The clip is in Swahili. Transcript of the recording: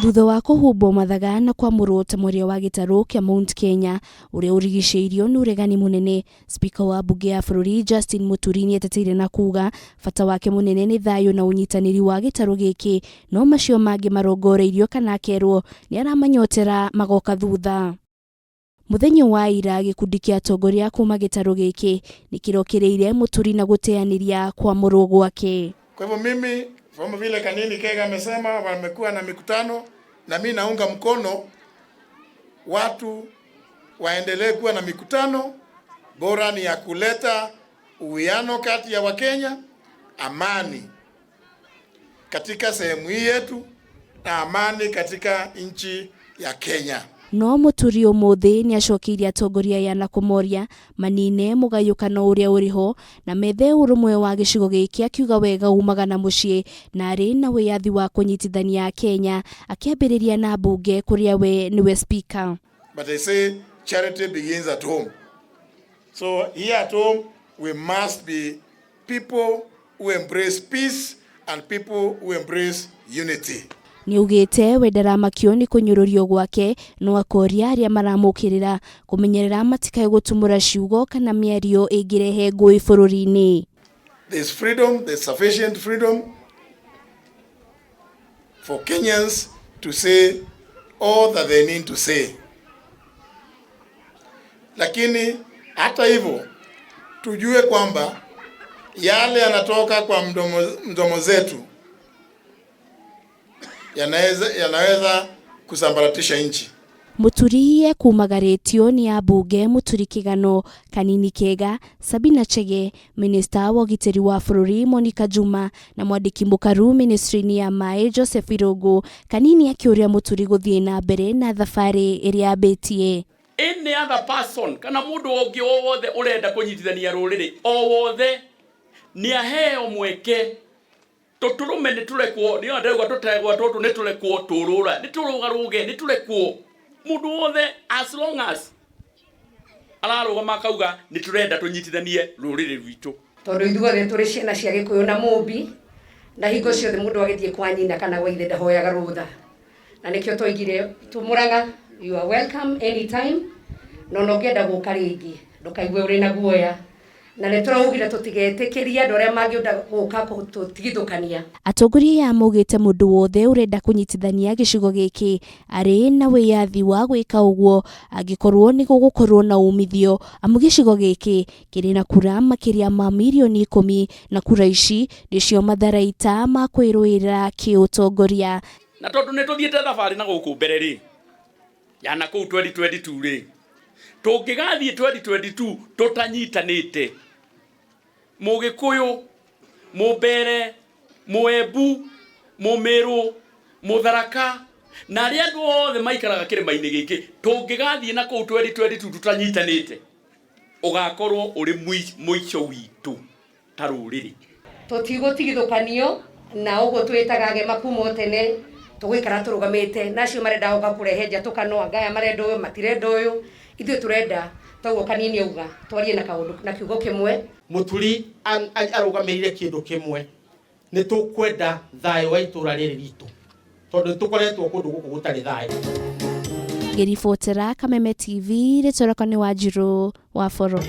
Thutha wa kuhumbo mathaga na kwamũrwo ta mwaria wa gĩtarũ kĩa Mount Kenya ũrĩa ũrigicĩirio nĩ ũregani mũnene, spika wa bunge ya bũrũri Justin Muturi nĩeteteire na kuga bata wake mũnene nĩ thayũ na ũnyitanĩri wa gĩtarũ gĩkĩ, no macio mangĩ marongoreirio kana akerwo nĩ aramanyotera magoka thutha. Mũthenya wa ira gĩkundi kĩa atongoria kuma gĩtarũ gĩkĩ nĩkĩrokereire Muturi na gũteanĩria kwamũrwo gwake. Kwa hivyo mimi kama vile Kanini Kega amesema wamekuwa na mikutano, na mimi naunga mkono watu waendelee kuwa na mikutano, bora ni ya kuleta uwiano kati ya Wakenya, amani katika sehemu hii yetu na amani katika nchi ya Kenya. No Muturi ũmũthĩ nĩacokeirie atongoria ya nakũmoria manine mũgayũkano ũrĩa ũrĩho na methe ũrũmwe wa gĩcigo gĩkĩ, akiuga wega umaga na mũciĩ na arĩ na wĩyathi wa kũnyitithania Kenya, akĩambĩrĩria na bunge kũrĩa we nĩwe speaker. But I say charity begins at home. So here at home we must be people who embrace peace and people who embrace unity. Niugite we ndaramakio ni kunyururio gwake, no akoria aria maramukirira kumenyerera matikae gutumura ciugo kana miario ĩngĩrehe ngũĩ bũrũri-inĩ. There's freedom, there's sufficient freedom for Kenyans to say all that they need to say. Lakini hata hivyo tujue kwamba yale yanatoka kwa mdomo zetu yanaweza kusambaratisha nchi. Muturi kumagaretio ni abunge Muturi Kĩgano, Kanini Kega, Sabina Chege, Minista wa ũgitĩri wa bũrũri Monica Juma na mwandĩki mũkaru ministry-inĩ ya maĩ Joseph Irũngũ. Kanini akĩũria Muturi gũthiĩ na mbere na thabarĩ ĩrĩa ambĩtie. Any other person kana mundu ũngĩ wothe ũrenda kũnyitithania rũrĩrĩ o wothe nĩ aheo mweke. Tuturume nĩ turekwo, nĩ ndauga tutegwa tutu nĩ turekwo turura, nĩ turugaruge, nĩ turekwo mundu wothe, as long as ararugama akauga nĩ turenda tunyitithanie rũrĩrĩ rwitũ. Tondu ithuothe tũrĩ ciana cia Gĩkũyũ na Mũmbi, na hingo ciothe mundu agĩthiĩ kwa nyina kana gwa ithe ndahoyaga rũtha, na nĩkĩo twaigire Mũrang'a, you are welcome anytime, no ũngĩenda gũka rĩngĩ ndũkaigue ũrĩ na guoya. Na nĩtũraugire tũtigetĩkĩria andũ arĩa mangĩenda gũka gũtigithũkania. Atongoria ya maugĩte mũndũ wothe ũrenda kũnyitithania gĩcigo gĩkĩ arĩ na wĩyathi wa gwĩka ũguo angĩkorwo nĩ gũgũkorwo na umithio, amu gĩcigo gĩkĩ kĩrĩ na kura makĩria ma milioni 10 na kura ici nĩcio matharaita ma kwĩrũĩra kĩũtongoria. Na tondũ nĩtũthiĩte thabarĩ na gũkũ mbere rĩ ya na kũu 2022 rĩ tũngĩgathiĩ 2022 tũtanyitanĩte, Mũgĩkũyũ, Mũmbere, Mũembu, Mũmĩrũ, Mũtharaka na arĩa andũ othe maikaraga kĩrĩma-inĩ gĩkĩ, tũngĩgathiĩ na kũu 2022 tũtanyitanĩte, ũgakorwo ũrĩ mũico witũ ta rũrĩrĩ. Tũtigũtigithũkanio na ũguo twĩtaga agema kuma tene, tũgũikara tũrũgamĩte, nacio marenda gũka kũrehe njatũkano, angaya marenda ũyũ matirenda ũyũ, ithuĩ turenda taugo Kanini auga twarie na kaundu na kiugo kimwe. Muturi arugamirire kindu kimwe, ni tukwenda thayũ wa itura rĩrĩ ritũ, tondu tukoretwo kundu guku gutari thayũ. Ngĩribotera Kameme TV, rĩtũrako nĩ Wanjiru wa Boro.